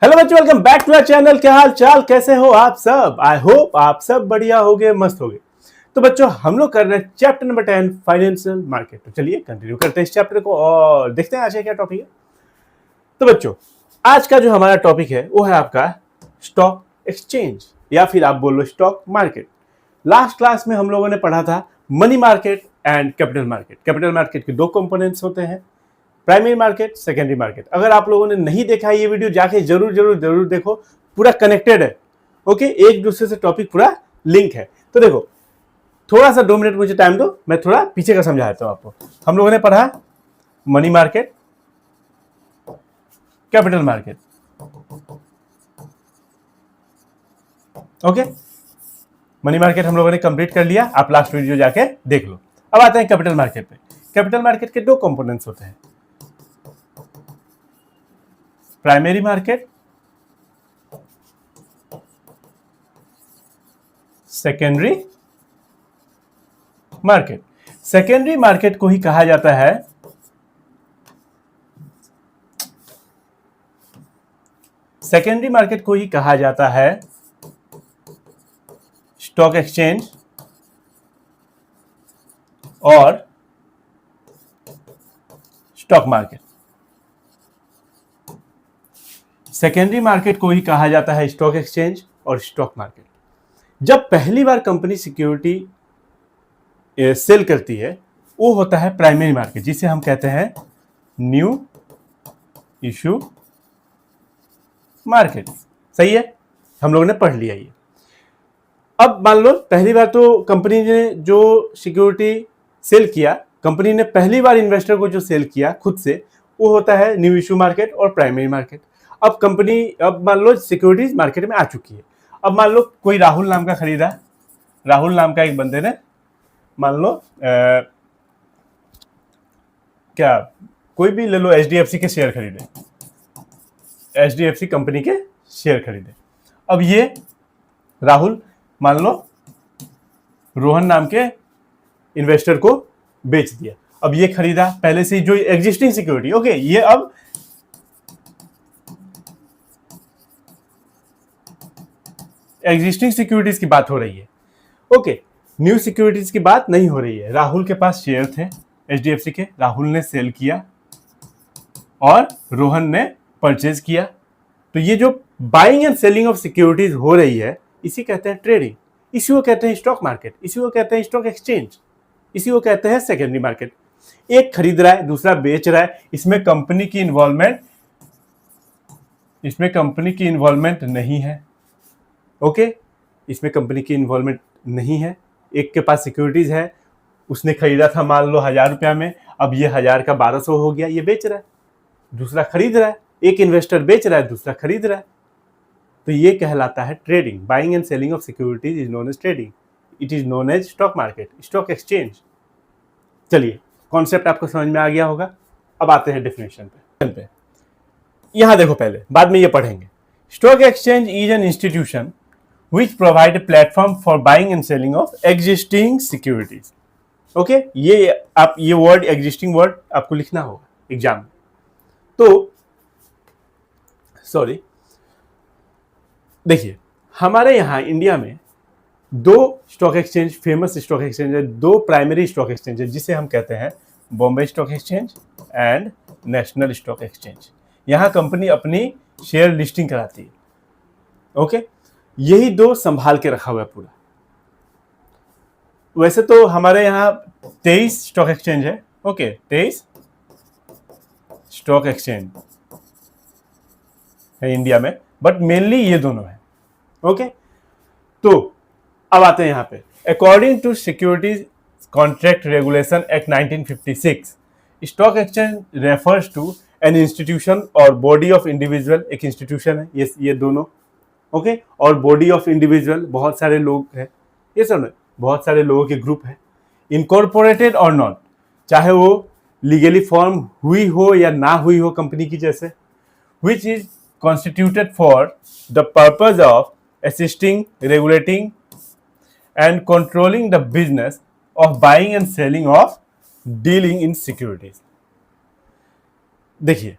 Hello बच्चों, welcome back to our channel. क्या हाल चाल, कैसे हो आप सब? आई होप आप सब बढ़िया होगे, मस्त होगे। तो बच्चों, हम लोग कर रहे हैं चैप्टर नंबर 10 फाइनेंशियल मार्केट। तो चलिए कंटिन्यू करते हैं इस चैप्टर को और देखते हैं आज का क्या टॉपिक है। तो बच्चों, आज का जो हमारा टॉपिक है वो है आपका स्टॉक एक्सचेंज या फिर आप बोल लो स्टॉक मार्केट। लास्ट क्लास में हम लोगों ने पढ़ा था money market and capital market. Capital market के दो कंपोनेंट्स होते हैं, प्राइमरी मार्केट, सेकेंडरी मार्केट। अगर आप लोगों ने नहीं देखा है ये वीडियो, जाके जरूर जरूर जरूर देखो, पूरा कनेक्टेड है। ओके, एक दूसरे से टॉपिक पूरा लिंक है। तो देखो, थोड़ा सा 2 मिनट मुझे टाइम दो, मैं थोड़ा पीछे का समझा देता हूं आपको। हम लोगों ने पढ़ा money market, capital market. Okay, money market हम लोगों ने कंप्लीट कर लिया, आप लास्ट वीडियो जाके देख लो। अब आते हैं कैपिटल मार्केट पे। कैपिटल मार्केट के दो कंपोनेंट्स होते हैं, primary market, secondary market. Secondary market को ही कहा जाता है स्टॉक एक्सचेंज और स्टॉक मार्केट। सेकेंडरी मार्केट को ही कहा जाता है स्टॉक एक्सचेंज और स्टॉक मार्केट। जब पहली बार कंपनी सिक्योरिटी सेल करती है वो होता है प्राइमरी मार्केट, जिसे हम कहते हैं न्यू इशू मार्केट। सही है, हम लोगों ने पढ़ लिया ये। अब मान लो पहली बार तो कंपनी ने जो सिक्योरिटी सेल किया, कंपनी ने पहली बार इन्वेस्टर को जो सेल किया खुद से, वो होता है न्यू इशू मार्केट और प्राइमरी मार्केट। अब मान लो सिक्योरिटीज मार्केट में आ चुकी है। अब मान लो कोई राहुल नाम का खरीदा, राहुल नाम का एक बंदे ने, मान लो क्या कोई भी ले लो, एचडीएफसी के शेयर खरीदे, एचडीएफसी कंपनी के शेयर खरीदे। अब ये राहुल मान लो रोहन नाम के इन्वेस्टर को बेच दिया। अब ये खरीदा पहले से जो एग्जिस्टिंग सिक्योरिटी। ओके, ये अब एग्जिस्टिंग सिक्योरिटीज की बात हो रही है। ओके, न्यू सिक्योरिटीज की बात नहीं हो रही है। राहुल के पास शेयर थे एचडीएफसी के, राहुल ने सेल किया और रोहन ने परचेज किया। तो ये जो buying and selling of securities हो रही है, इसी कहते हैं ट्रेडिंग, इसी को कहते हैं स्टॉक मार्केट, इसी को कहते हैं स्टॉक एक्सचेंज, इसी को कहते हैं सेकेंडरी मार्केट। एक खरीद रहा है, दूसरा बेच रहा है, इसमें कंपनी की इन्वॉल्वमेंट नहीं है। ओके, इसमें कंपनी की इन्वॉल्वमेंट नहीं है। एक के पास सिक्योरिटीज है, उसने खरीदा था मान लो 1000 रुपया में, अब ये 1000 का 1200 हो गया, ये बेच रहा है, दूसरा खरीद रहा है। एक इन्वेस्टर बेच रहा है, दूसरा खरीद रहा है। तो ये कहलाता है trading. Buying and selling of securities is known as trading, it is known as stock market, stock exchange. चलिए, कॉन्सेप्ट आपको समझ में आ गया होगा। अब आते हैं डेफिनेशन पे। यहां देखो, पहले बाद में ये पढ़ेंगे। Stock exchange is an institution which provide a platform for buying and selling of existing securities. Okay, ये वर्ड एग्जिस्टिंग वर्ड आपको लिखना होगा एग्जाम में। तो सॉरी, देखिए हमारे यहां इंडिया में दो stock exchange, famous stock exchange है, दो प्राइमरी स्टॉक एक्सचेंज है, जिसे हम कहते हैं Bombay stock exchange and national stock exchange. यहां कंपनी अपनी शेयर लिस्टिंग कराती है। ओके, यही दो संभाल के रखा हुआ है पूरा। वैसे तो हमारे यहाँ 23 स्टॉक एक्सचेंज है। ओके, 23 स्टॉक एक्सचेंज है इंडिया में, बट मेनली ये दोनों है। ओके, तो अब आते हैं यहाँ पे। According to securities contract regulation act 1956, stock exchange refers to an institution or body of individual. एक इंस्टीट्यूशन है ये दोनों। ओके, और बॉडी ऑफ इंडिविजुअल बहुत सारे लोग हैं, ये सब बहुत सारे लोगों के ग्रुप है। इनकॉर्पोरेटेड और नॉट, चाहे वो लीगली फॉर्म हुई हो या ना हुई हो कंपनी की जैसे, which is constituted for the purpose of assisting, regulating and controlling the business of buying and selling of dealing in securities. देखिए,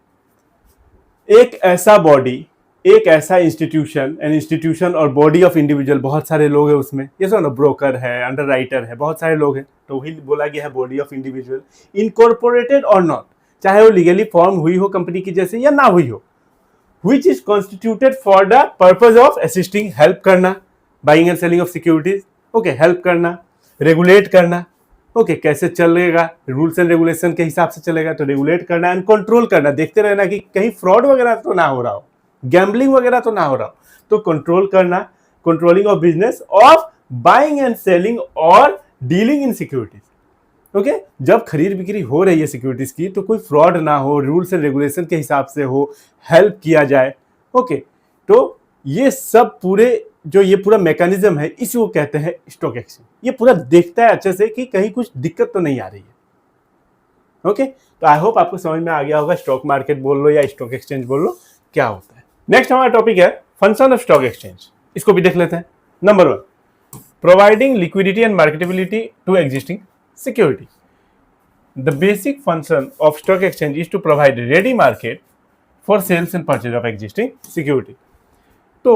एक ऐसा बॉडी, एक ऐसा institution or body of individual, बहुत सारे लोग हैं उसमें, ये सब ना, ब्रोकर है, अंडरराइटर है, बहुत सारे लोग हैं, तो वही बोला गया है बॉडी ऑफ इंडिविजुअल, इनकॉर्पोरेटेड और नॉट, चाहे वो लीगली फॉर्म हुई हो कंपनी की जैसे या ना हुई हो, which is constituted for the purpose of assisting, help करना, buying and selling of securities, okay, help करना, रेगुलेट करना, ओके, कैसे चलेगा, रूल्स एंड रेगुलेशन के हिसाब से चलेगा, तो रेगुलेट करना एंड कंट्रोल करना, देखते रहना कि कहीं फ्रॉड वगैरह तो ना हो रहा हो, गैम्बलिंग वगैरह तो ना हो रहा हो, तो कंट्रोल करना, controlling of business of buying and selling और डीलिंग इन सिक्योरिटीज, ओके, जब खरीद बिक्री हो रही है सिक्योरिटीज की तो कोई फ्रॉड ना हो, रूल्स एंड रेगुलेशन के हिसाब से हो, हेल्प किया जाए, ओके, तो ये सब पूरे जो ये पूरा मैकेनिज्म है इसी को कहते हैं स्टॉक एक्सचेंज। ये पूरा देखता है अच्छे से कि कहीं कुछ दिक्कत तो नहीं आ रही है, ओके, तो आई होप आपको समझ में आ गया होगा, स्टॉक मार्केट बोल लो या स्टॉक एक्सचेंज बोल लो क्या होता है। नेक्स्ट हमारा टॉपिक है फंक्शन ऑफ स्टॉक एक्सचेंज, इसको भी देख लेते हैं। Number 1, providing liquidity and marketability to existing security. The basic function of stock exchange is to provide ready market for sales and purchase of existing security. तो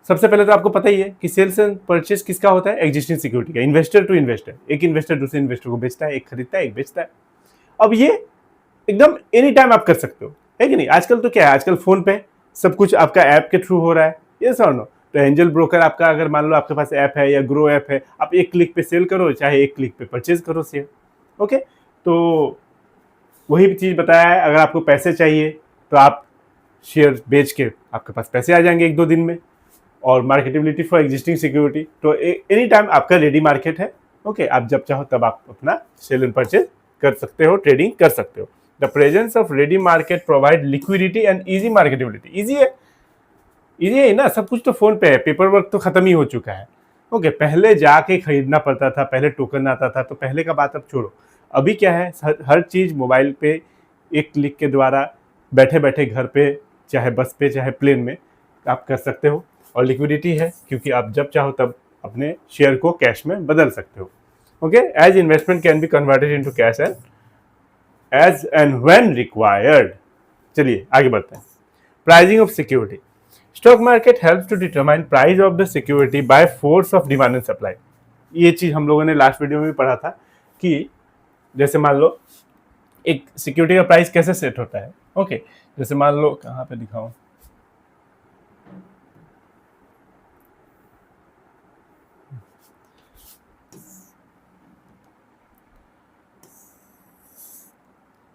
सबसे पहले तो आपको पता ही है कि सेल्स एंड परचेज किसका होता है, एग्जिस्टिंग सिक्योरिटी का, इन्वेस्टर टू इन्वेस्टर, एक इन्वेस्टर दूसरे इन्वेस्टर को बेचता है, एक खरीदता है एक बेचता है। अब ये एकदम एनी टाइम आप कर सकते हो, है कि नहीं। आजकल तो क्या है, आजकल फोन पे सब कुछ आपका ऐप के थ्रू हो रहा है, ये सर नो, तो एंजल ब्रोकर आपका, अगर मान लो आपके पास ऐप है या ग्रो ऐप है, आप एक क्लिक पे सेल करो, चाहे एक क्लिक पे परचेज करो शेयर, ओके। तो वही चीज़ बताया है, अगर आपको पैसे चाहिए तो आप शेयर बेच के आपके पास पैसे आ जाएंगे 1-2 दिन में। और मार्केटेबिलिटी फॉर एग्जिस्टिंग सिक्योरिटी, तो एनी टाइम आपका रेडी मार्केट है, ओके, आप जब चाहो तब आप अपना सेल एंड परचेज कर सकते हो, ट्रेडिंग कर सकते हो। The presence of ready market provide liquidity and easy marketability, easy है ना, सब कुछ तो फोन पे है, पेपर वर्क तो खत्म ही हो चुका है, ओके। पहले जाके खरीदना पड़ता था, पहले टोकन आता था, तो पहले का बात अब छोड़ो, अभी क्या है, हर चीज़ मोबाइल पे एक क्लिक के द्वारा बैठे बैठे घर पे, चाहे बस पे चाहे प्लेन में आप कर सकते हो। और लिक्विडिटी है क्योंकि आप जब चाहो तब अपने शेयर को कैश में बदल सकते हो, okay. As investment can be converted into cash and as and when required. चलिए आगे बढ़ते हैं। Pricing of security, stock market helps to determine price of the security by force of demand and supply. ये चीज़ हम लोगों ने last video में भी पढ़ा था कि जैसे मान लो एक सिक्योरिटी का प्राइस कैसे सेट होता है, ओके। जैसे मान लो, कहाँ पे दिखाऊं,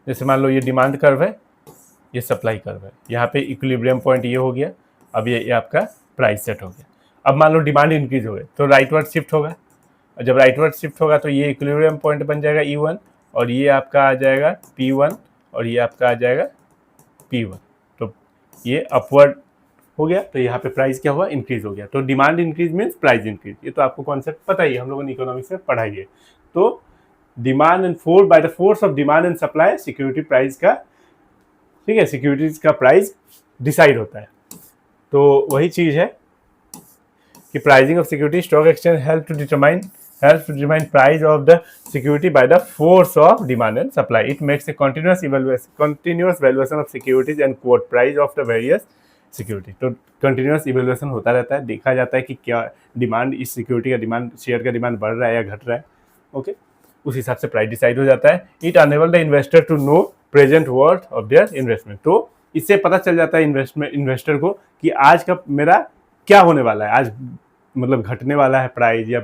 जैसे मान लो ये डिमांड कर्व है, ये सप्लाई कर्व है, यहाँ पे इक्विलिब्रियम पॉइंट ये हो गया, अब ये आपका प्राइस सेट हो गया। अब मान लो डिमांड इंक्रीज हो गई तो राइटवर्ड शिफ्ट होगा, और जब राइटवर्ड शिफ्ट होगा तो ये इक्विलिब्रियम पॉइंट बन जाएगा E1, और ये आपका आ जाएगा P1, और ये आपका आ जाएगा P1, तो ये अपवर्ड हो गया, तो यहाँ पे प्राइस क्या हुआ, इंक्रीज हो गया। तो demand increase means price increase, ये तो आपको कॉन्सेप्ट पता ही है, हम लोगों ने इकोनॉमिक्स में पढ़ाई है। तो demand and force, bye the force of demand and supply security price का, ठीक है, सिक्योरिटीज का प्राइस डिसाइड होता है। तो वही चीज़ है कि pricing of security, stock exchange help to determine price of the security by the force of demand and supply. It makes a continuous valuation of securities and quote price of the various security. तो continuous evaluation होता रहता है, देखा जाता है कि क्या demand, इस सिक्योरिटी का डिमांड, शेयर का डिमांड बढ़ रहा है या घट रहा है, ओके, उस हिसाब से प्राइस डिसाइड हो जाता है। It enable the investor to know present worth of their investment, तो इससे पता चल जाता है इन्वेस्टर को कि आज का मेरा क्या होने वाला है, आज मतलब घटने वाला है प्राइस या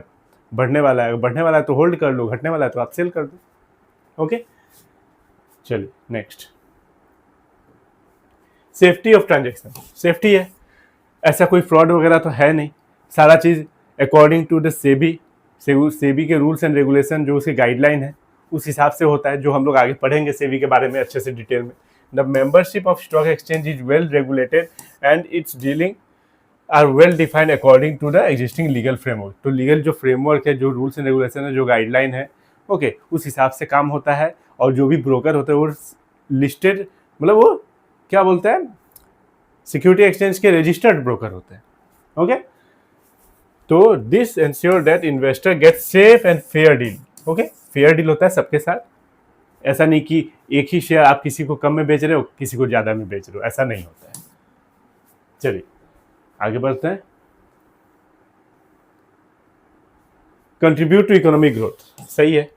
बढ़ने वाला है। बढ़ने वाला है तो होल्ड कर लो, घटने वाला है तो आप सेल कर दो, ओके। चलिए next, safety of transaction. Safety है, ऐसा कोई फ्रॉड वगैरह तो है नहीं, सारा चीज़ अकॉर्डिंग टू द सेबी के रूल्स एंड रेगुलेशन, जो उसकी गाइडलाइन है उस हिसाब से होता है, जो हम लोग आगे पढ़ेंगे सेबी के बारे में अच्छे से डिटेल में। The membership of stock exchange is well regulated and its dealing are well defined according to the existing legal framework. तो लीगल जो फ्रेमवर्क है, जो रूल्स एंड रेगुलेशन है, जो गाइडलाइन है, ओके, उस हिसाब से काम होता है। और जो भी ब्रोकर होते हैं वो लिस्टेड, मतलब वो क्या बोलते हैं, सिक्योरिटी एक्सचेंज के रजिस्टर्ड ब्रोकर होते हैं, ओके। तो this ensure that investor get safe and fair deal, okay. Fair deal होता है सबके साथ, ऐसा नहीं कि एक ही शेयर आप किसी को कम में बेच रहे हो, किसी को ज़्यादा में बेच रहे हो, ऐसा नहीं होता है। चलिए आगे बढ़ते हैं। कंट्रीब्यूट टू इकोनॉमिक ग्रोथ, सही है।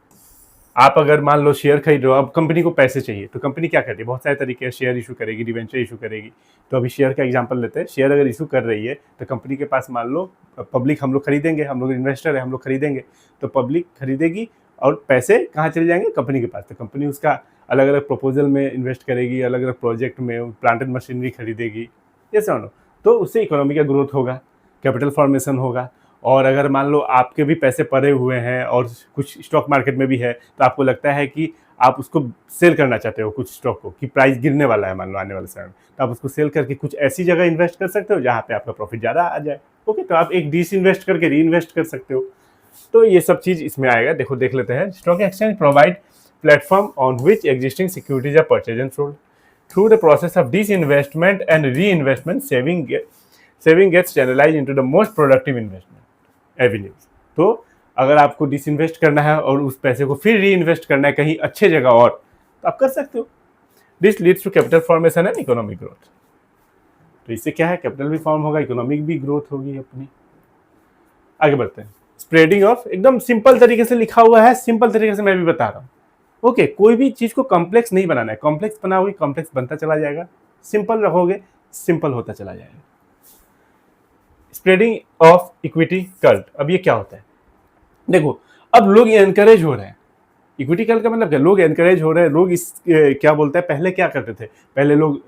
आप अगर मान लो शेयर खरीद रहे हो, अब कंपनी को पैसे चाहिए तो कंपनी क्या करती है, बहुत सारे तरीके हैं, शेयर इशू करेगी, डिवेंचर इशू करेगी। तो अभी शेयर का एग्जांपल लेते हैं। शेयर अगर इशू कर रही है तो कंपनी के पास मान लो पब्लिक, हम लोग खरीदेंगे, हम लोग इन्वेस्टर है, हम लोग खरीदेंगे, तो पब्लिक खरीदेगी और पैसे कहाँ चले जाएंगे, कंपनी के पास। तो कंपनी उसका अलग अलग प्रपोजल में इन्वेस्ट करेगी, अलग अलग प्रोजेक्ट में प्लांट एंड मशीनरी खरीदेगी, ये समझो। तो उससे इकोनॉमी का ग्रोथ होगा, कैपिटल फॉर्मेशन होगा। और अगर मान लो आपके भी पैसे पड़े हुए हैं और कुछ स्टॉक मार्केट में भी है, तो आपको लगता है कि आप उसको सेल करना चाहते हो कुछ स्टॉक को, कि प्राइस गिरने वाला है मान लो आने वाले समय में, तो आप उसको सेल करके कुछ ऐसी जगह इन्वेस्ट कर सकते हो जहाँ पे आपका प्रॉफिट ज़्यादा आ जाए। ओके, तो आप एक डिस इन्वेस्ट करके री इन्वेस्ट कर सकते हो। तो ये सब चीज़ इसमें आएगा। देखो, देख लेते हैं। Stock exchange provide platform on which existing securities are purchase and sold through the process of disinvestment and reinvestment. Saving gets channelize into the most productive investment avenues. तो अगर आपको डिसइन्वेस्ट करना है और उस पैसे को फिर री इन्वेस्ट करना है कहीं अच्छे जगह और, तो आप कर सकते हो। This leads to capital formation and economic growth. तो इससे क्या है, कैपिटल भी फॉर्म होगा, इकोनॉमिक भी ग्रोथ होगी अपनी। आगे बढ़ते हैं। स्प्रेडिंग ऑफ, एकदम सिंपल तरीके से लिखा हुआ है, सिंपल तरीके से मैं भी बता रहा हूँ। ओके, कोई भी चीज को कॉम्प्लेक्स नहीं बनाना है। कॉम्प्लेक्स बनाओगे कॉम्प्लेक्स बनता चला जाएगा, सिंपल रखोगे सिंपल होता चला जाएगा। स्प्रेडिंग ऑफ इक्विटी कल्ट, अब ये क्या होता है, देखो अब लोग एनकरेज हो रहे हैं। इक्विटी कल्ट का मतलब क्या, लोग एनकरेज हो रहे हैं। लोग इस क्या बोलते हैं, पहले क्या करते थे, पहले लोग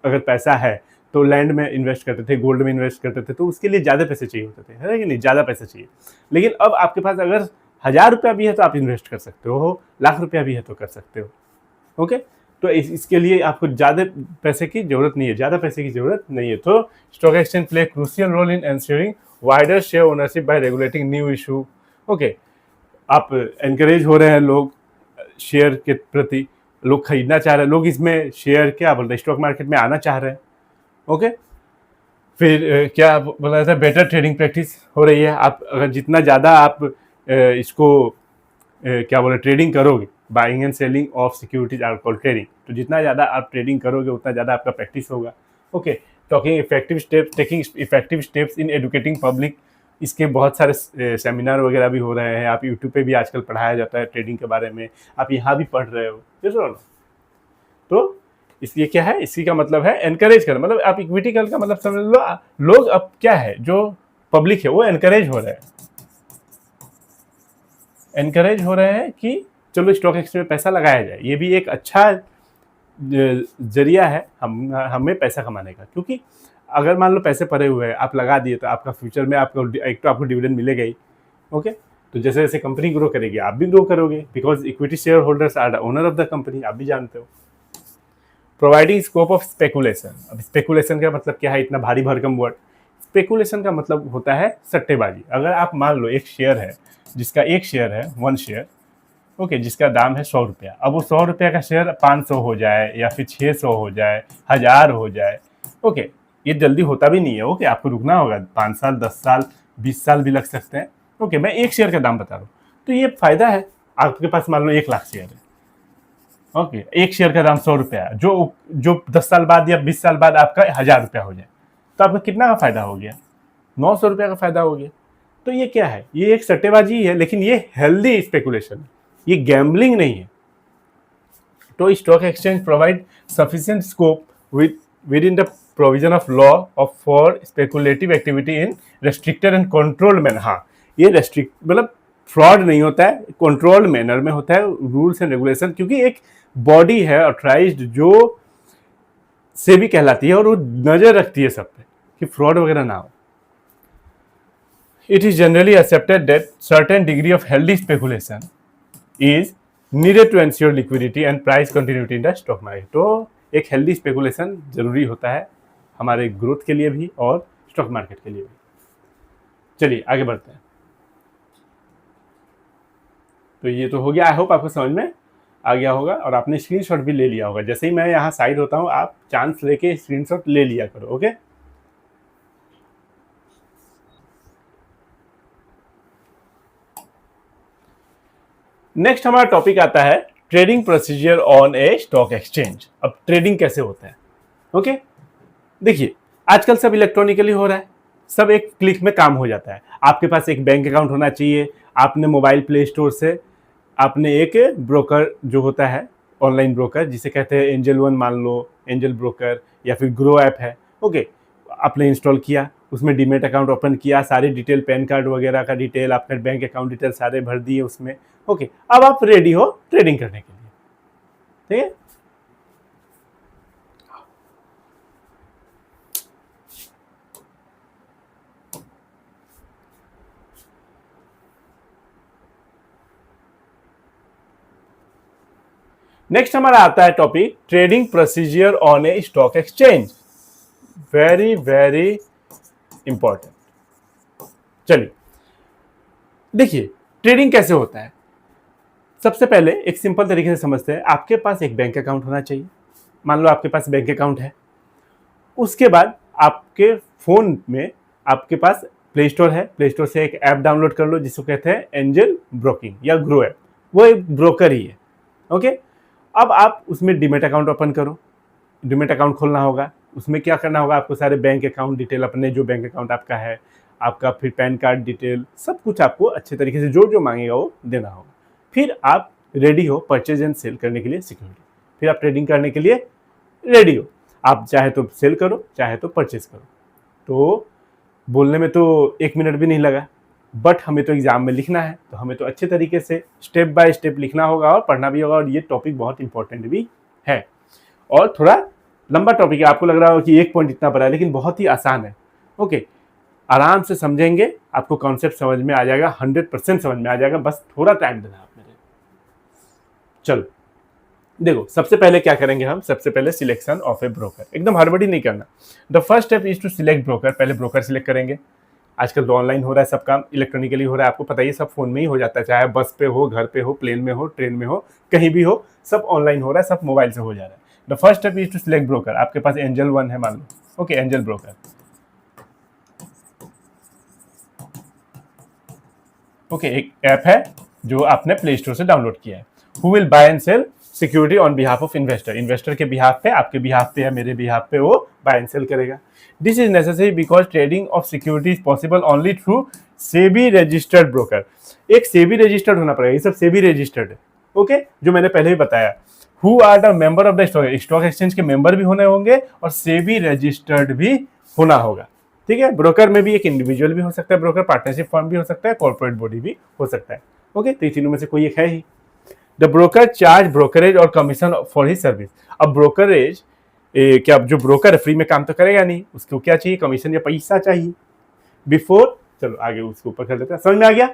अगर पैसा है तो लैंड में इन्वेस्ट करते थे, गोल्ड में इन्वेस्ट करते थे, तो उसके लिए ज़्यादा पैसे चाहिए होते थे, है कि नहीं, ज़्यादा पैसे चाहिए। लेकिन अब आपके पास अगर 1000 रुपया भी है तो आप इन्वेस्ट कर सकते हो, लाख रुपया भी है तो कर सकते हो। ओके, तो इसके लिए आपको ज़्यादा पैसे की जरूरत नहीं है, ज़्यादा पैसे की जरूरत नहीं है। तो stock exchange play crucial role in ensuring wider share ownership by regulating new issue. Okay, आप एनकरेज हो रहे हैं, लोग शेयर के प्रति, लोग खरीदना चाह रहे हैं, लोग इसमें शेयर क्या बोलते हैं, स्टॉक मार्केट में आना चाह रहे हैं। ओके, फिर क्या बोला जाता है, बेटर ट्रेडिंग प्रैक्टिस हो रही है। आप अगर जितना ज़्यादा आप इसको क्या बोले ट्रेडिंग करोगे, buying and selling of securities are called trading, तो जितना ज़्यादा आप ट्रेडिंग करोगे उतना ज़्यादा आपका प्रैक्टिस होगा। Okay, taking effective steps in educating public, इसके बहुत सारे सेमिनार वगैरह भी हो रहे हैं। आप यूट्यूब पे भी आजकल पढ़ाया जाता है ट्रेडिंग के बारे में, आप यहाँ भी पढ़ रहे हो, समझो ना। तो इसलिए क्या है, इसी का मतलब है एनकरेज करना, मतलब आप इक्विटी कल का मतलब समझ लो, लोग अब क्या है, जो पब्लिक है वो एनकरेज हो रहे हैं, एनकरेज हो रहे हैं कि चलो स्टॉक एक्सचेंज में पैसा लगाया जाए। ये भी एक अच्छा जरिया है हमें पैसा कमाने का, क्योंकि अगर मान लो पैसे पड़े हुए हैं, आप लगा दिए, तो आपका फ्यूचर में आपको एक तो आपको डिविडेंड मिलेगा ही। ओके, तो जैसे जैसे कंपनी ग्रो करेगी आप भी ग्रो करोगे, because equity share holders are the owner of the company, आप भी जानते हो। प्रोवाइडिंग स्कोप ऑफ स्पेकुलेशन, अब स्पेकुलेशन का मतलब क्या है, इतना भारी भरकम वर्ड। स्पेकुलेशन का मतलब होता है सट्टेबाजी। अगर आप मान लो एक शेयर है, जिसका एक शेयर है, 1 शेयर, ओके, जिसका दाम है 100 रुपया, अब वो 100 रुपया का शेयर 500 हो जाए या फिर 600 हो जाए, 1000 हो जाए। ओके, ये जल्दी होता भी नहीं है। ओके, आपको रुकना होगा, 5 साल, 10 साल, 20 साल भी लग सकते हैं। ओके, मैं एक शेयर का दाम बता रहा हूँ, तो ये फायदा है। आपके पास मान लो 1 लाख शेयर है, ओके, एक शेयर का दाम 100 रुपया, जो 10 साल बाद या 20 साल बाद आपका 1000 रुपया हो जाए, तो आपका कितना का फायदा हो गया, 900 रुपया का फायदा हो गया। तो ये क्या है, ये एक सट्टेबाजी है, लेकिन ये हेल्दी स्पेकुलेशन है, ये गैम्बलिंग नहीं है। तो stock exchange provide sufficient scope with in the provision of law of for speculative activity in restricted and controlled manner. हाँ, ये रेस्ट्रिक्ट मतलब फ्रॉड नहीं होता है, कंट्रोल्ड मैनर में होता है, रूल्स एंड रेगुलेशन, क्योंकि एक बॉडी है ऑथराइज्ड जो सेबी कहलाती है और वो नजर रखती है सब पे कि फ्रॉड वगैरह ना हो। It is generally accepted that certain degree of healthy speculation is needed to ensure liquidity and price continuity in the stock market. तो एक healthy speculation जरूरी होता है हमारे ग्रोथ के लिए भी और स्टॉक मार्केट के लिए भी। चलिए आगे बढ़ते हैं। तो ये तो हो गया, आई होप आपको समझ में आ गया होगा और आपने स्क्रीनशॉट भी ले लिया होगा। जैसे ही मैं यहाँ साइड होता हूँ, आप चांस लेके स्क्रीनशॉट ले लिया करो। ओके, नेक्स्ट हमारा टॉपिक आता है trading procedure on A stock exchange. अब ट्रेडिंग कैसे होता है, ओके, देखिए आजकल सब इलेक्ट्रॉनिकली हो रहा है। सब एक क्लिक में काम हो जाता है। आपके पास एक बैंक अकाउंट होना चाहिए, आपने मोबाइल प्ले स्टोर से आपने एक ब्रोकर जो होता है ऑनलाइन ब्रोकर जिसे कहते हैं एंजल वन, मान लो एंजल ब्रोकर या फिर ग्रो ऐप है, ओके, आपने इंस्टॉल किया, उसमें डीमेट अकाउंट ओपन किया, सारी डिटेल पैन कार्ड वगैरह का डिटेल, आपका बैंक अकाउंट डिटेल सारे भर दिए उसमें, ओके, अब आप रेडी हो ट्रेडिंग करने के लिए, ठीक है। नेक्स्ट हमारा आता है topic trading procedure on A stock exchange. Very very important. चलिए देखिए ट्रेडिंग कैसे होता है। सबसे पहले एक सिंपल तरीके से समझते हैं। आपके पास एक बैंक अकाउंट होना चाहिए, मान लो आपके पास बैंक अकाउंट है। उसके बाद आपके फोन में आपके पास प्ले स्टोर है, प्ले स्टोर से एक ऐप डाउनलोड कर लो जिसको कहते हैं एंजल ब्रोकिंग या ग्रो ऐप, वो एक ब्रोकर ही है, ओके। अब आप उसमें डीमेट अकाउंट ओपन करो, डीमेट अकाउंट खोलना होगा। उसमें क्या करना होगा, आपको सारे बैंक अकाउंट डिटेल, अपने जो बैंक अकाउंट आपका है, आपका फिर पैन कार्ड डिटेल, सब कुछ आपको अच्छे तरीके से जो जो मांगेगा वो देना होगा। फिर आप रेडी हो परचेज एंड सेल करने के लिए सिक्योरिटी, फिर आप ट्रेडिंग करने के लिए रेडी हो। आप चाहे तो सेल करो, चाहे तो परचेज करो। तो बोलने में तो 1 मिनट भी नहीं लगा, बट हमें तो एग्जाम में लिखना है, तो हमें तो अच्छे तरीके से स्टेप बाय स्टेप लिखना होगा और पढ़ना भी होगा। और ये टॉपिक बहुत इंपॉर्टेंट भी है और थोड़ा लंबा टॉपिक है। आपको लग रहा हो कि एक पॉइंट इतना बड़ा है, लेकिन बहुत ही आसान है, ओके। आराम से समझेंगे, आपको कॉन्सेप्ट समझ में आ जाएगा, 100% समझ में आ जाएगा, बस थोड़ा टाइम देना आप मेरे। चलो देखो, सबसे पहले क्या करेंगे हम, सबसे पहले सिलेक्शन ऑफ ए ब्रोकर, एकदम हड़बड़ी नहीं करना। The first step is to select broker. पहले ब्रोकर सिलेक्ट करेंगे। आजकल तो ऑनलाइन हो रहा है, सब काम इलेक्ट्रॉनिकली हो रहा है, आपको पता ही, सब फोन में ही हो जाता है, चाहे बस पे हो, घर पे हो, प्लेन में हो, ट्रेन में हो, कहीं भी हो, सब ऑनलाइन हो रहा है, सब मोबाइल से हो जा रहा है। The first step is to select broker. आपके पास एंजल वन है मान लो, ओके, एंजल ब्रोकर, ओके, एक ऐप है जो आपने प्ले स्टोर से डाउनलोड किया है। Who will buy and sell security on behalf of investor. Investor के बिहाफ पे, आपके बिहाफ पे या मेरे बिहाफ पे वो बाय एंड सेल करेगा। This is necessary because trading of security is possible only through SEBI registered broker. एक सेबी रजिस्टर्ड होना पड़ेगा, ये सब सेबी रजिस्टर्ड है, ओके, जो मैंने पहले ही बताया। Who are the member of the stock exchange के मेंबर भी होने होंगे और सेबी रजिस्टर्ड भी होना होगा, ठीक है। ब्रोकर में भी एक इंडिविजुअल भी हो सकता है, ब्रोकर पार्टनरशिप फर्म भी हो सकता है, कॉर्पोरेट बॉडी भी हो सकता है, ओके। तो तीनों में से कोई एक है ही। द ब्रोकर चार्ज ब्रोकरेज और कमीशन फॉर हिज सर्विस। अब ब्रोकरेज क्या, जो ब्रोकर है फ्री में काम तो करेगा नहीं, उसको क्या चाहिए, कमीशन या पैसा चाहिए। बिफोर, चलो आगे उसको ऊपर कर देते हैं, समझ में आ गया।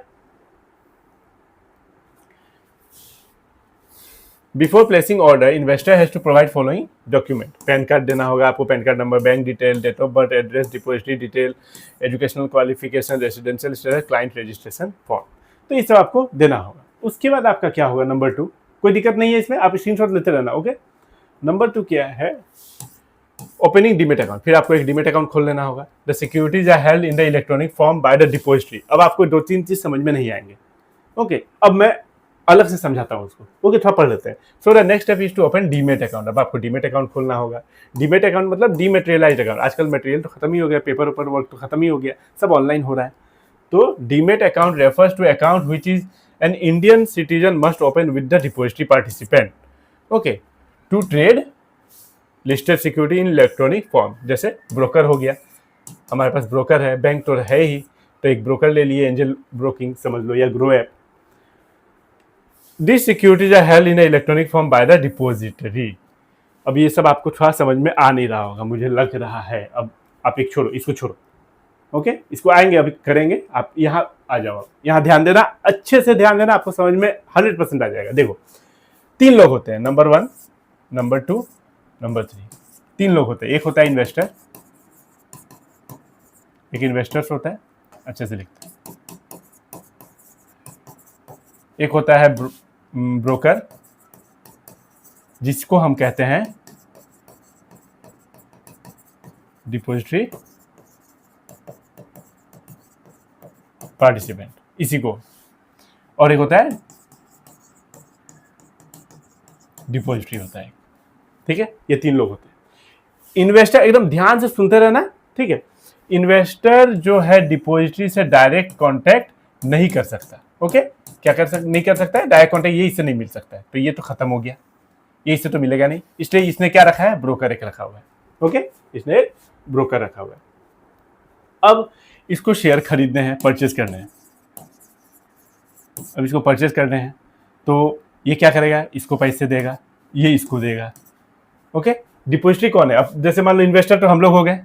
Before placing order investor has to provide following document. PAN card देना होगा आपको, PAN card number, bank detail, date of birth, address, depository detail, educational qualification, residential status, client registration form, तो ये सब आपको देना होगा। उसके बाद आपका क्या होगा, नंबर 2, कोई दिक्कत नहीं है इसमें, आप स्क्रीनशॉट लेते रहना, ओके। नंबर 2 क्या है, ओपनिंग डीमेट अकाउंट। फिर आपको एक डीमेट अकाउंट खोल लेना होगा। The securities are held in the electronic form by the depository. अब आपको 2-3 चीज समझ में नहीं आएंगे, ओके, अब मैं अलग से समझाता हूँ उसको, ओके, थोड़ा पढ़ लेते हैं। So the next step is to open demat account. अब आपको डीमेट अकाउंट खोलना होगा। डीमेट अकाउंट मतलब डीमेटेरियलाइज्ड अकाउंट। आजकल मटेरियल तो खत्म ही हो गया, पेपर ऊपर वर्क तो खत्म ही हो गया, सब ऑनलाइन हो रहा है। तो demat account refers to account which is an Indian citizen must open with the depository participant, okay, to trade listed security in electronic form. जैसे ब्रोकर हो गया, हमारे पास ब्रोकर है, बैंक तो है ही, तो एक ब्रोकर ले लिए, एंजल ब्रोकिंग समझ लो या Groww app. This securities are held in electronic form by the depository. अब ये सब आपको थोड़ा समझ में आ नहीं रहा होगा, मुझे लग रहा है। अब आप एक छोड़ो, इसको छोड़ो, ओके, इसको आएंगे, अभी करेंगे। आप यहाँ आ जाओ, यहाँ ध्यान देना, अच्छे से ध्यान देना, आपको समझ में 100% आ जाएगा। देखो 3 लोग होते हैं, नंबर 1, नंबर 2, नंबर 3, 3 लोग होते हैं। एक होता है इन्वेस्टर, एक इन्वेस्टर्स होता है, अच्छे से लिखते हैं। एक होता है ब्रोकर, जिसको हम कहते हैं डिपॉजिटरी पार्टिसिपेंट, इसी को। और एक होता है डिपॉजिटरी होता है, ठीक है। ये 3 लोग होते हैं। इन्वेस्टर, एकदम ध्यान से सुनते रहना, ठीक है। इन्वेस्टर जो है डिपॉजिटरी से डायरेक्ट कांटेक्ट नहीं कर सकता। ओके, क्या नहीं कर सकता है, डायरेक्ट कांटेक्ट ये इससे नहीं मिल सकता है, तो ये तो खत्म हो गया, ये इससे तो मिलेगा नहीं, इसलिए इसने क्या रखा है, ब्रोकर एक रखा हुआ है। ओके, इसने ब्रोकर रखा हुआ है। अब इसको शेयर खरीदने हैं, परचेज करने हैं। अब इसको परचेज करने हैं तो ये क्या करेगा, इसको पैसे देगा, ये इसको देगा। ओके, डिपॉजिटरी कौन है, अब जैसे मान लो इन्वेस्टर तो हम लोग हो गए,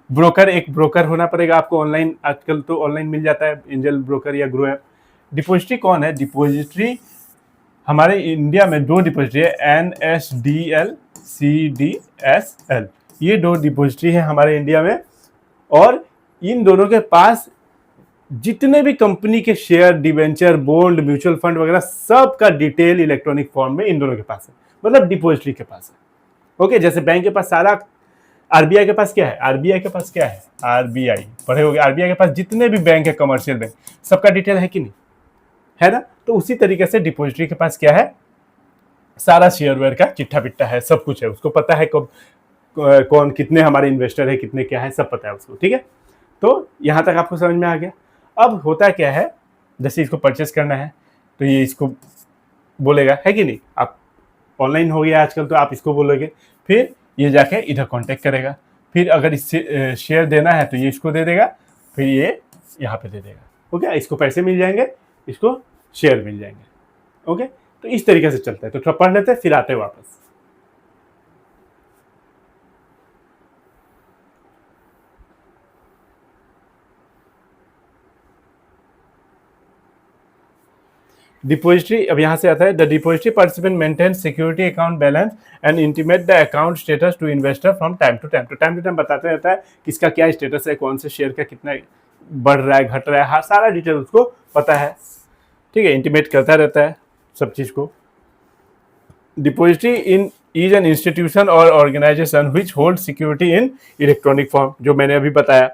ब्रोकर एक ब्रोकर होना पड़ेगा आपको, ऑनलाइन आजकल तो ऑनलाइन मिल जाता है, एंजल ब्रोकर या ग्रो ऐप। डिपॉजिटरी कौन है, डिपॉजिटरी हमारे इंडिया में दो डिपॉजिटरी है, NSDL, CDSL, ये दो डिपॉजिटरी है हमारे इंडिया में। और इन दोनों के पास जितने भी कंपनी के share, debenture, bond, mutual fund वगैरह सब का डिटेल इलेक्ट्रॉनिक फॉर्म में इन दोनों के पास है, मतलब डिपॉजिटरी के पास है। ओके, जैसे बैंक के पास सारा, आरबीआई के पास क्या है, आरबीआई के पास क्या है, आरबीआई पढ़े होगे, आरबीआई के पास जितने भी बैंक है, कमर्शियल बैंक, सबका डिटेल है कि नहीं, है ना। तो उसी तरीके से डिपॉजिटरी के पास क्या है, सारा शेयरवेयर का चिट्ठा पिट्ठा है, सब कुछ है, उसको पता है कब कौन कितने हमारे इन्वेस्टर है, कितने क्या है, सब पता है उसको। ठीक है, तो यहां तक आपको समझ में आ गया। अब होता क्या है, जैसे इसको परचेस करना है तो ये इसको बोलेगा, है कि नहीं, आप ऑनलाइन हो गया आजकल, तो आप इसको बोलोगे, फिर ये जाके इधर कांटेक्ट करेगा, फिर अगर इससे शेयर देना है तो ये इसको दे देगा, फिर ये यहाँ पे दे देगा। ओके, इसको पैसे मिल जाएंगे, इसको शेयर मिल जाएंगे। ओके, तो इस तरीके से चलता है। तो थोड़ा पढ़ लेते हैं, फिर आते हैं वापस। डिपॉजिटरी, अब यहाँ से आता है, the depository participant maintain security account balance and intimate the account status to investor from time to time. तो टाइम टू टाइम बताते रहता है किसका क्या स्टेटस है, कौन से शेयर का कितना बढ़ रहा है, घट रहा है, हर सारा डिटेल उसको पता है। ठीक है, इंटीमेट करता रहता है सब चीज़ को। Depository in is an institution और organisation which hold security in electronic form, जो मैंने अभी बताया,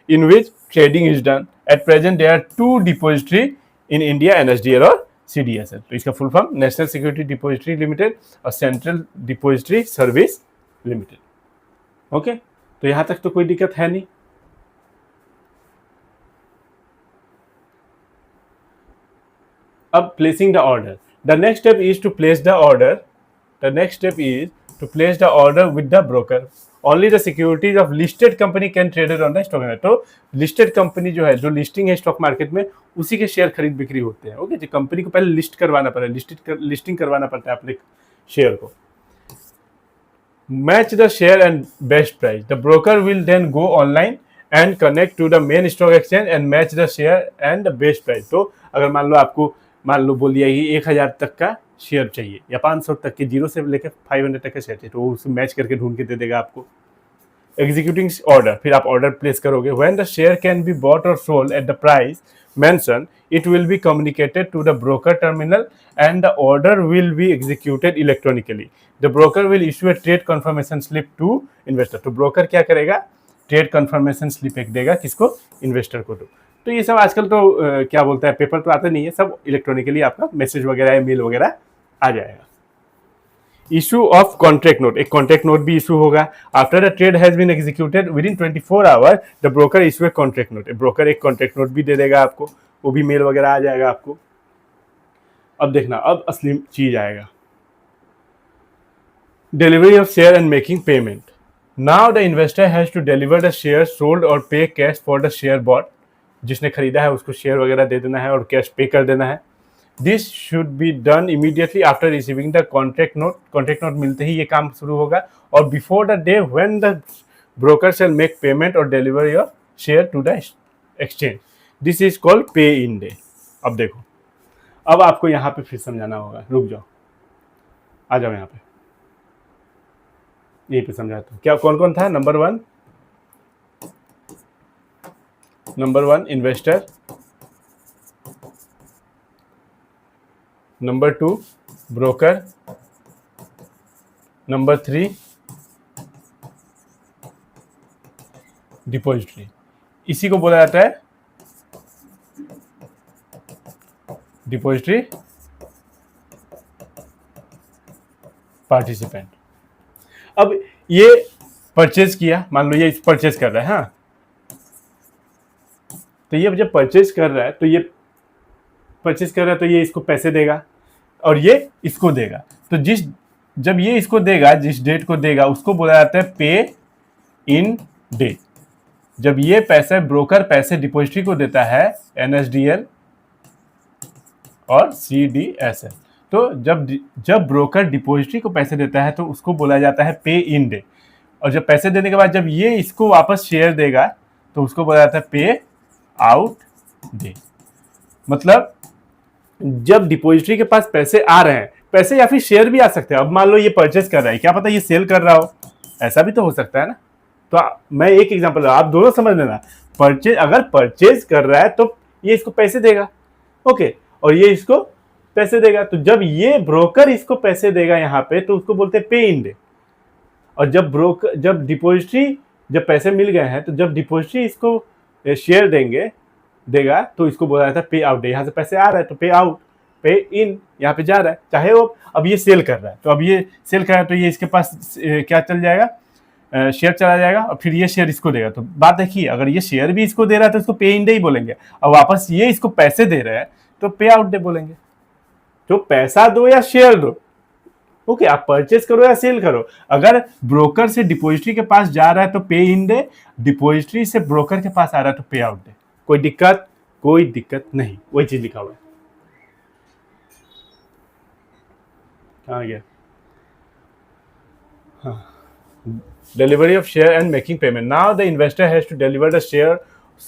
in which trading is done. At present there are 2 depository in India, NSDL और CDSL। तो इसका full form national security depository limited और central depository service limited. Okay, तो यहां तक तो कोई दिक्कत है नहीं। अब placing the order, the next step is to place the order, the next step is to place the order with the broker. Only the securities of listed company can traded on the stock market. तो listed company जो है, जो listing है stock market में, उसी के share खरीद बिक्री होते हैं। ओके, जो कंपनी को पहले लिस्ट करवाना पड़ेगा, लिस्टिंग करवाना पड़ता है अपने शेयर को। Match the share and best price, the broker will then go online and connect to the main stock exchange and match the share and the best price. तो अगर मान लो आपको, मान लो बोल दिया कि 1000 तक का शेयर चाहिए या 500 तक के, 0 से लेकर 500 तक का शेयर चाहिए, तो वो उसे मैच करके ढूंढ के दे देगा आपको। एग्जीक्यूटिंग ऑर्डर, फिर आप ऑर्डर प्लेस करोगे। When the share can be bought और sold at the price mentioned, it will be communicated to the broker terminal and the order will be executed electronically. The broker will issue a trade confirmation slip to investor. तो broker क्या करेगा, trade conformation slip एक देगा, किसको, investor को। तो ये सब आजकल तो क्या बोलता है, पेपर तो आता नहीं है, सब इलेक्ट्रॉनिकली आपका मैसेज वगैरह या मेल वगैरह आ जाएगा। इशू ऑफ कॉन्ट्रैक्ट नोट, एक कॉन्ट्रैक्ट नोट भी इशू होगा। After the trade has been executed within 24 hour the broker issue a contract note. Broker एक कॉन्ट्रैक्ट नोट भी दे देगा आपको, वो भी मेल वगैरह आ जाएगा आपको। अब देखना, अब असली चीज आएगा, delivery of share and making payment. Now the investor has to deliver the share sold or pay cash for the share bought. जिसने खरीदा है उसको शेयर वगैरह दे देना है और कैश पे कर देना है। This should be done immediately after receiving the contract note. Contract note मिलते ही ये काम शुरू होगा, और before the day when the broker shall make payment और deliver your share to the exchange. This is called pay in day. अब देखो, अब आपको यहाँ पे फिर समझाना होगा, रुक जाओ, आ जाओ यहाँ पे, यहीं पे समझाता हूँ। क्या कौन कौन था, number one investor, number 2 broker, number 3 depository. इसी को बोला जाता है डिपॉजिटरी पार्टिसिपेंट। अब ये परचेज किया, मान लो ये परचेज कर रहा है, हाँ, तो ये जब परचेज कर रहा है तो ये परचेज कर रहा है तो ये इसको पैसे देगा और ये इसको देगा। तो जब ये इसको देगा, जिस डेट को देगा उसको बोला जाता है पे इन डे। जब ये पैसे ब्रोकर पैसे डिपॉजिटरी को देता है NSDL और CDSL, तो जब ब्रोकर डिपॉजिटरी को पैसे देता है तो उसको बोला जाता है पे इन डे। और जब पैसे देने के बाद जब ये इसको वापस शेयर देगा तो उसको बोला जाता है पे आउट डे। मतलब जब डिपॉजिटरी के पास पैसे आ रहे हैं, पैसे या फिर शेयर भी आ सकते हैं। अब मान लो ये परचेज कर रहा है, क्या पता ये सेल कर रहा हो, ऐसा भी तो हो सकता है ना। तो मैं एक एग्जांपल, आप दोनों समझ लेना। अगर परचेज कर रहा है तो ये इसको पैसे देगा, ओके, और ये इसको पैसे देगा। तो जब ये ब्रोकर इसको पैसे देगा यहाँ पे तो उसको बोलते हैं पे इन डे। और जब डिपॉजिटरी जब पैसे मिल गए हैं तो जब डिपॉजिटरी इसको शेयर देगा तो इसको बोला जाता है पे आउट डे। यहाँ से पैसे आ रहा है तो पे आउट, पे इन यहाँ पे जा रहा है। चाहे वो अब ये सेल कर रहा है, तो अब ये सेल कर रहा है तो ये इसके पास क्या चल जाएगा, शेयर चला जाएगा और फिर ये शेयर इसको देगा। तो बात देखिए, अगर ये शेयर भी इसको दे रहा है तो इसको पे इन डे ही बोलेंगे, और वापस ये इसको पैसे दे रहे हैं तो पे आउट डे बोलेंगे। तो पैसा दो या शेयर दो, ओके, आप परचेज करो या सेल करो। अगर ब्रोकर से डिपॉजिटरी के पास जा रहा है तो पे इन डे, डिपॉजिटरी से ब्रोकर के पास आ रहा है तो पे आउट डे। कोई दिक्कत नहीं, वही चीज लिखा हुआ है। कहाँ गया? हाँ, delivery of share and making payment. Now the investor has to deliver the share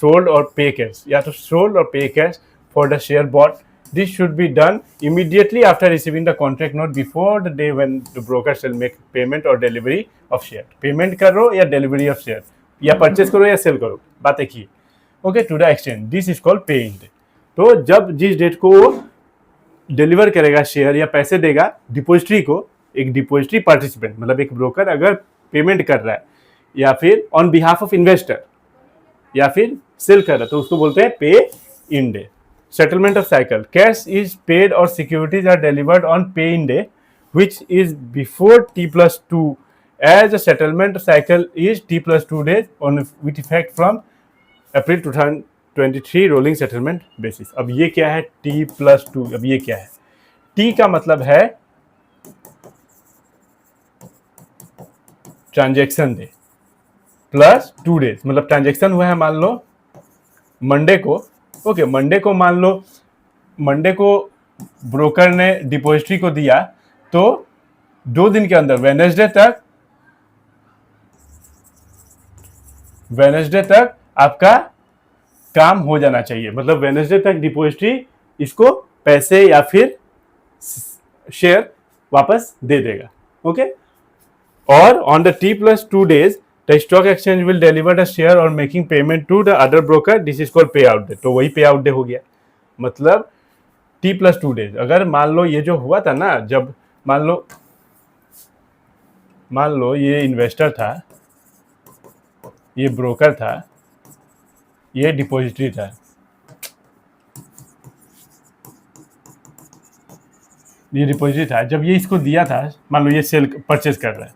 sold or pay cash, या तो sold or pay cash for the share bought. This should be done immediately after receiving the contract note before the day when the broker shall make payment or delivery of share. Payment करो या delivery of share, या purchase करो या sell करो, बात एक ही। Okay, to the exchange. This is called pay in day. तो जब जिस डेट को डिलीवर करेगा शेयर या पैसे देगा डिपॉजिटरी को, एक डिपॉजिटरी पार्टिसिपेंट मतलब एक ब्रोकर अगर पेमेंट कर रहा है या फिर ऑन बिहाफ ऑफ इन्वेस्टर या फिर सेल कर रहा है तो उसको बोलते हैं पे in day. Settlement of cycle, cash is paid और सिक्योरिटीज आर डिलीवर्ड ऑन पे in day which is before T+2 as a settlement cycle is T+2 days on with effect from April 2023 rolling settlement basis। अब ये क्या है T+2? अब ये क्या है? T का मतलब है ट्रांजैक्शन डे प्लस 2 डेज, मतलब ट्रांजैक्शन हुआ है मान लो मंडे को, ओके, मंडे को ब्रोकर ने डिपॉजिटरी को दिया तो 2 दिन के अंदर वेडनेसडे तक आपका काम हो जाना चाहिए। मतलब वेडनेसडे तक डिपॉजिटरी इसको पैसे या फिर शेयर वापस दे देगा, ओके। और on the T+2 days the stock exchange will deliver the share और making payment to the other broker, this is called pay out day. तो वही पे आउट डे हो गया। मतलब T+2 days, अगर मान लो ये जो हुआ था ना, जब मान लो ये इन्वेस्टर था, ये ब्रोकर था, ये डिपॉजिटरी था, जब ये इसको दिया था, मान लो ये परचेज कर रहा है,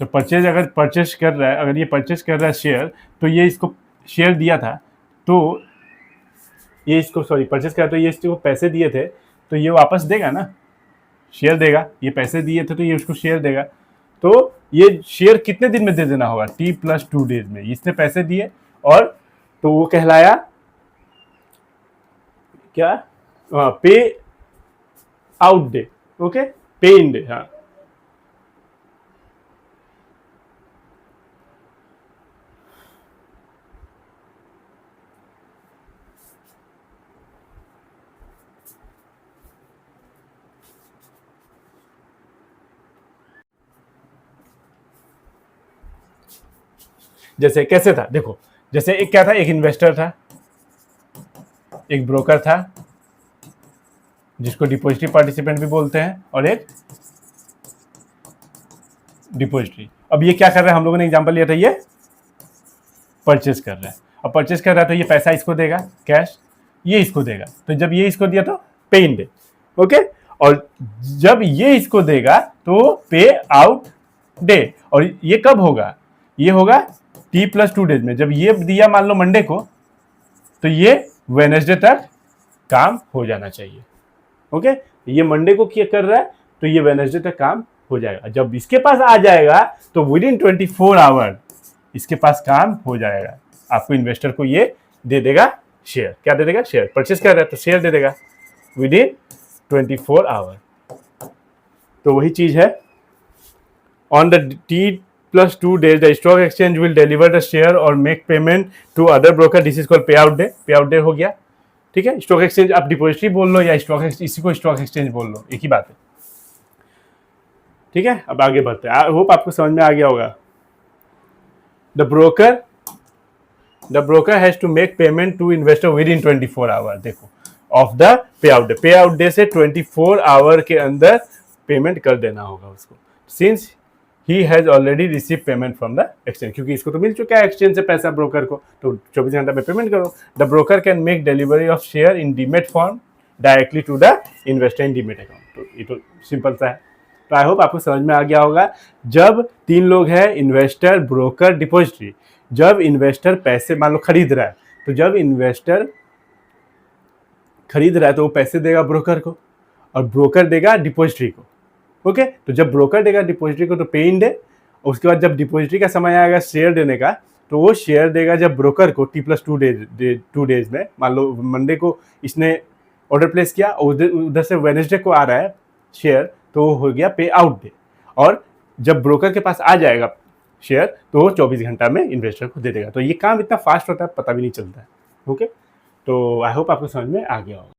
तो अगर परचेज कर रहा है शेयर, तो ये इसको शेयर दिया था तो ये इसको परचेज कर, तो ये इसको पैसे दिए थे तो ये वापस देगा ना, शेयर देगा। ये पैसे दिए थे तो ये उसको शेयर देगा। तो ये शेयर कितने दिन में दे देना होगा? T+2 डेज में। इसने पैसे दिए और तो वो कहलाया क्या? पे आउट डे, ओके, पे इन डे। हाँ, जैसे कैसे था देखो, जैसे एक क्या था, एक इन्वेस्टर था, एक ब्रोकर था जिसको डिपॉजिटरी पार्टिसिपेंट भी बोलते हैं, और एक डिपॉजिटरी। अब ये क्या कर रहा है, हम लोगों ने एग्जांपल लिया था, ये परचेज कर रहा है। अब परचेज कर रहा है तो ये पैसा इसको देगा कैश, ये इसको देगा। तो जब ये इसको दिया तो पे इन डे, ओके, और जब ये इसको देगा तो पे आउट डे। और ये कब होगा? ये होगा T+2 डेज में। जब ये दिया मान लो मंडे को, तो ये वेडनेसडे तक काम हो जाना चाहिए। ओके, ये मंडे को क्या कर रहा है, तो ये वेडनेसडे तक काम हो जाएगा। जब इसके पास आ जाएगा तो विद इन 24 आवर इसके पास काम हो जाएगा। आपको इन्वेस्टर को ये दे देगा शेयर। क्या दे देगा? शेयर। परचेस कर रहा है तो शेयर दे देगा विद इन 24 आवर। तो वही चीज है, on the T+2 days the stock exchange will deliver the share or make payment to other broker, this is called payout day। payout day हो गया, ठीक है। स्टॉक एक्सचेंज आप डिपॉजिटरी बोल लो या इसी को स्टॉक एक्सचेंज बोल लो, एक ही बात है, ठीक है। अब आगे बढ़ते हैं, आई होप आपको समझ में आ गया होगा। The broker has to make payment to investor within 24 hour, देखो, of the pay out day. Pay out day से 24 आवर के अंदर पेमेंट कर देना होगा उसको, since he has already receive payment from the exchange, क्योंकि इसको तो मिल चुका है एक्सचेंज से पैसा ब्रोकर को, तो 24 घंटा में पेमेंट करो। The broker can make delivery of share in demat form directly to the investor in demat account. तो ये तो सिंपल सा है। तो आई होप आपको समझ में आ गया होगा। जब 3 लोग हैं, इन्वेस्टर, ब्रोकर, डिपॉजिटरी, जब इन्वेस्टर पैसे मान लो खरीद रहा है, तो जब इन्वेस्टर खरीद रहा है तो वो पैसे देगा ब्रोकर को और ब्रोकर देगा डिपॉजिटरी को। ओके, तो जब ब्रोकर देगा डिपॉजिटरी को तो पे इन डे, उसके बाद जब डिपॉजिटरी का समय आएगा शेयर देने का, तो वो शेयर देगा जब ब्रोकर को T+2 डेज में। मान लो मंडे को इसने ऑर्डर प्लेस किया और उधर से वेडनेसडे को आ रहा है शेयर, तो वो हो गया पे आउट डे। और जब ब्रोकर के पास आ जाएगा शेयर तो वो 24 घंटा में इन्वेस्टर को दे देगा। तो ये काम इतना फास्ट होता है, पता भी नहीं चलता है। ओके, तो आई होप आपको समझ में आ गया होगा।